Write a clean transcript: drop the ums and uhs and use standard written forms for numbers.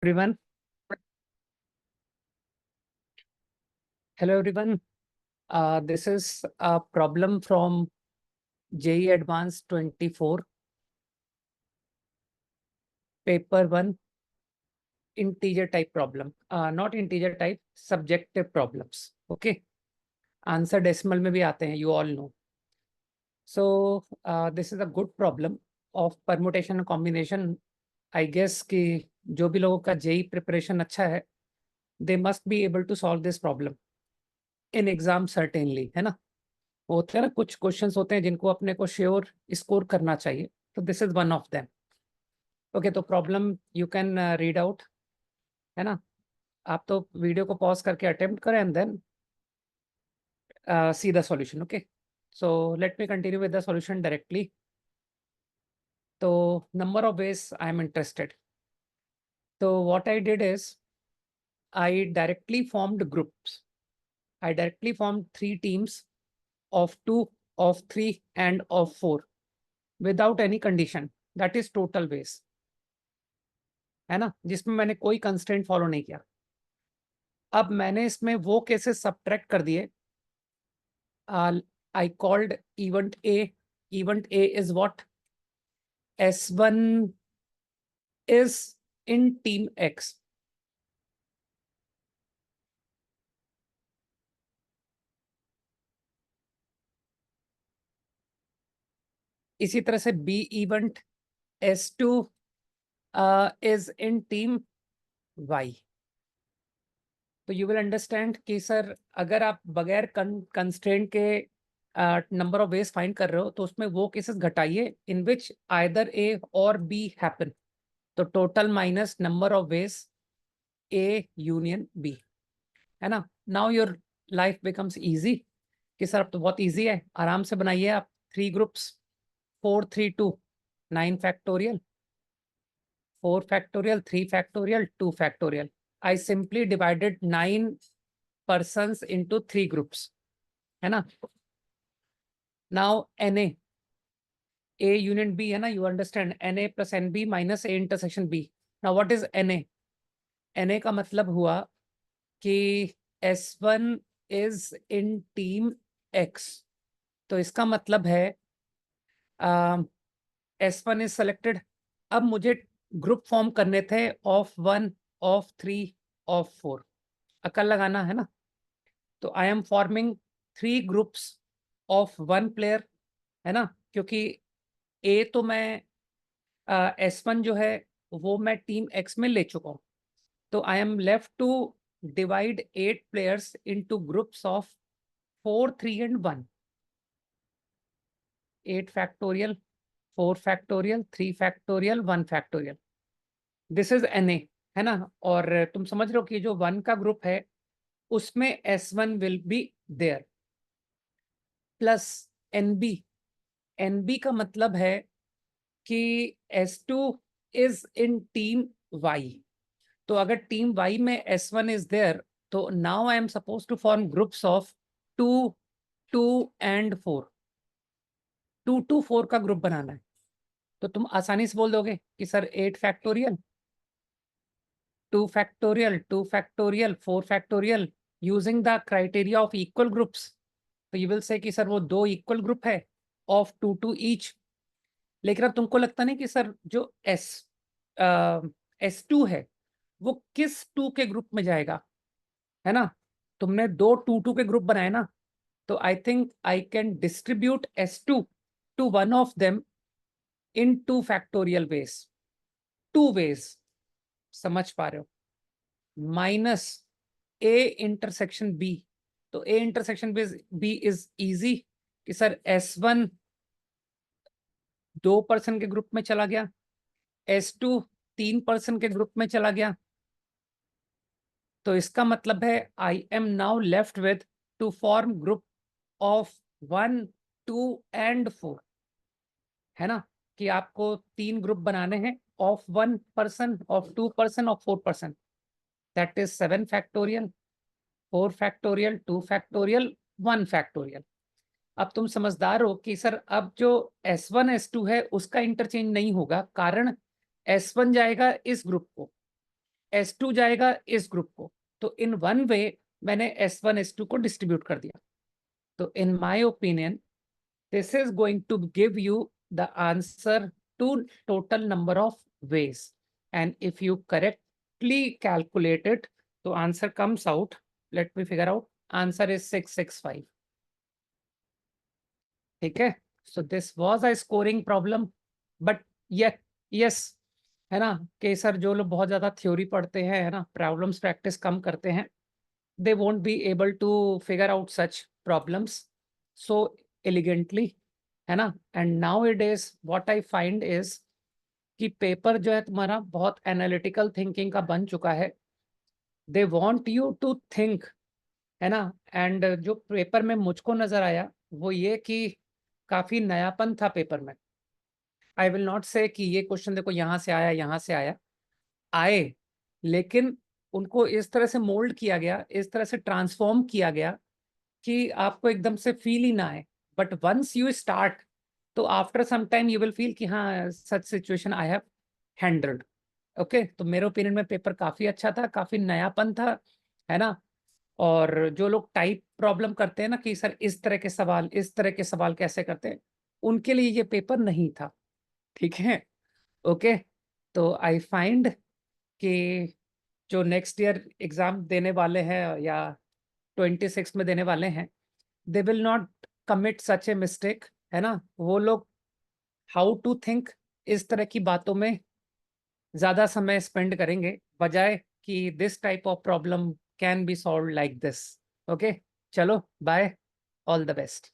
Everyone. Hello, everyone. This is a problem from JEE Advanced 24, paper 1, integer type problem. Not integer type, subjective problems. Okay. Answer decimal में भी आते हैं, you all know. So, this is a good problem of permutation and combination. I guess कि जो भी लोगों का JEE preparation अच्छा है, they must be able to solve this problem in exam certainly, है ना? होते हैं ना, कुछ क्वेश्चंस होते हैं जिनको अपने को श्योर स्कोर करना चाहिए, तो this is one of them. Okay, तो problem you can read out, है ना? आप तो वीडियो को पॉज करके अटेम्प्ट करें and then see the solution. Okay, so let me continue with the solution directly. तो number of ways I am interested. तो what I did is I directly formed groups. I directly formed 3 teams of 2, of 3 and of 4 without any condition. That is total ways, है ना, जिसमें मैंने कोई constraint follow नहीं किया. अब मैंने इसमें वो केसेस सब्ट्रैक्ट कर दिए. I called event A. Event A is what? S1 is in team X. इसी तरह से B event S2 is in team Y. तो यू विल अंडरस्टैंड कि सर अगर आप बगैर कंस्ट्रेंट के नंबर ऑफ वेज फाइंड कर रहे हो तो उसमें वो cases घटाइए in which either A और बी हैपन. तो total minus number of ways A union B, है ना? Now your life becomes easy कि सर अब तो बहुत इजी है, आराम से बनाइए आप 3 groups. 4 3 2 9 factorial, 4 factorial, 3 factorial, 2 factorial. I simply divided 9 persons into 3 groups, है ना? Now Na, A union B, है ना? You understand Na plus NB minus A intersection B. Now what is Na? Na का मतलब हुआ कि S1 is in team X. तो इसका मतलब है S1 is selected. अब मुझे ग्रुप फॉर्म करने थे ऑफ 1, ऑफ 3, ऑफ 4. अकल लगाना है ना? तो I M forming 3 groups of 1 player, है ना? क्योंकि ए तो मैं S1 जो है वो मैं टीम X में ले चुका हूं. तो I am left to divide 8 players into groups of 4 3 and 1. 8 factorial, 4 factorial, 3 factorial, 1 factorial. This is Na, है ना? और तुम समझ रहे हो कि जो 1 का ग्रुप है उसमें S1 will be there plus NB. NB का मतलब है कि S2 is in team Y. तो अगर टीम Y में S1 इज देयर तो now I am suppose to form groups of 2 2 and 4. 2 2 4 का ग्रुप बनाना है. तो तुम आसानी से बोल दोगे कि sir 8 factorial, 2 factorial, 2 factorial, 4 factorial using the criteria of equal groups. तो यू विल से कि सर वो 2 इक्वल ग्रुप है ऑफ 2 2 ईच. लेकिन अब तुमको लगता नहीं कि सर जो S2 है वो किस 2 के ग्रुप में जाएगा, है ना? तुमने 2 2 2 के ग्रुप बनाए ना, तो I think I can distribute S2 to one of them in 2 factorial ways. 2 ways, समझ पा रहे हो? Minus A intersection B. तो A intersection B is easy कि सर S1 2 पर्सन के ग्रुप में चला गया, S2 3 पर्सन के ग्रुप में चला गया. तो इसका मतलब है I am now left with two form group of 1 2 and 4, है ना? कि आपको 3 ग्रुप बनाने हैं of 1 person, of 2 person, of 4 person. That is 7 factorial, 4 factorial, 2 factorial, 1 factorial. अब तुम समझदार हो कि सर अब जो S1 S2 है उसका इंटरचेंज नहीं होगा, कारण S1 जाएगा इस ग्रुप को, S2 जाएगा इस ग्रुप को, तो इन वन वे मैंने S1 S2 को डिस्ट्रीब्यूट कर दिया. तो in my opinion this is going to give you the answer to total number of ways, and if you correctly calculate it, the answer comes out, let me figure out, answer is 665. ठीक है, so this was a scoring problem, but yeah, yes, है ना कि sir जो लोग बहुत ज्यादा theory पढ़ते हैं, है ना, प्रॉब्लम्स प्रैक्टिस कम करते हैं, they won't be able to figure out such problems so elegantly, है ना. And now it is what I find is कि पेपर जो है तुम्हारा बहुत एनालिटिकल थिंकिंग का बन चुका है. They want you to think, है ना. एंड जो पेपर में मुझको नजर आया वो ये कि काफी नयापन था पेपर में. आई विल नॉट से कि ये क्वेश्चन देखो यहाँ से आया, यहाँ से आया, आए, लेकिन उनको इस तरह से मोल्ड किया गया, इस तरह से ट्रांसफॉर्म किया गया कि आपको एकदम से फील ही ना आए. बट वंस यू स्टार्ट, तो after some time you will feel कि हाँ such situation I have handled. Okay, तो मेरे ओपिनियन में पेपर काफी अच्छा था, काफी नयापन था, है ना. और जो लोग टाइप प्रॉब्लम करते हैं ना कि सर इस तरह के सवाल, इस तरह के सवाल कैसे करते हैं, उनके लिए ये पेपर नहीं था. ठीक है, ओके. तो आई फाइंड कि जो नेक्स्ट ईयर एग्जाम देने वाले हैं या 26 में देने वाले हैं, they will not commit such a mistake, है ना. वो लोग हाउ टू थिंक इस तरह की बातों में ज्यादा समय स्पेंड करेंगे, बजाय कि this type of problem can be solve like this. Okay, चलो बाय, ऑल द बेस्ट.